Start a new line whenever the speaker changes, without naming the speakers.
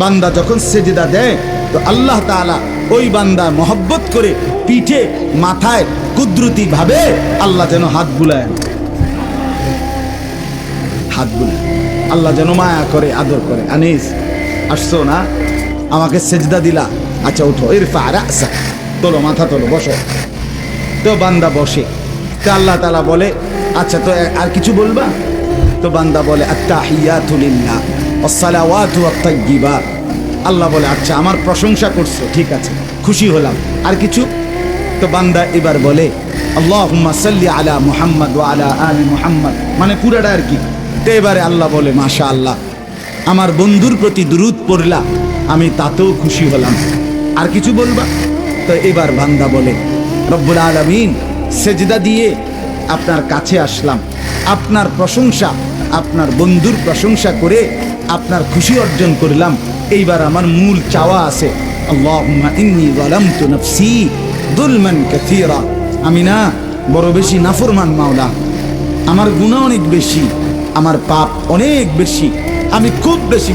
বান্দা যখন সেজদা দেয় তো আল্লাহ তাআলা ওই বান্দা মহব্বত করে পিঠে মাথায় কুদরতি ভাবে আল্লাহ যেন হাত বুলায়, হাত বুলায়, আল্লাহ যেন মায়া করে, আদর করে। আনিস আসছো না, আমাকে সেজদা দিলা, আচ্ছা উঠো, ইরফা রাসা, তোলো মাথা তোলো, বসো। তো বান্দা বসে, তো আল্লাহ তাআলা বলে আচ্ছা তো আর কিছু বলবা? তো বান্দা বলে আত্তাহিয়াতু লিল্লাহ ওয়াসসালাওয়াতু ওয়াত-তাইয়্যিবাত। আল্লাহ বলে আচ্ছা আমার প্রশংসা করছো, ঠিক আছে, খুশি হলাম, আর কিছু? তো বান্দা এবার বলে আল্লাহুম্মা সাল্লি আলা মুহাম্মদ ওয়া আলা আলি মুহাম্মদ, মানে পুরাটা আর কি। তো এবারে আল্লাহ বলে মাশাআল্লাহ, আমার বন্ধুর প্রতি দুরূদ পড়লা, আমি তাতেও খুশি হলাম, আর কিছু বলবা? তো এবার বান্দা বলে রব্বুল আলামিন, সেজদা দিয়ে আপনার কাছে আসলাম, আপনার প্রশংসা, আপনার বন্ধুর প্রশংসা করে আপনার খুশি অর্জন করলাম। এইবার আমার মূল চাওয়া আছে, আল্লাহুম্মা ইন্নী যালামতু নাফসি যুলমান কাসীরা, আমি না বড় বেশি নাফরমান মাওলা, আমার গুনাহ অনেক বেশি, আমার পাপ অনেক বেশি, আমি খুব বেশি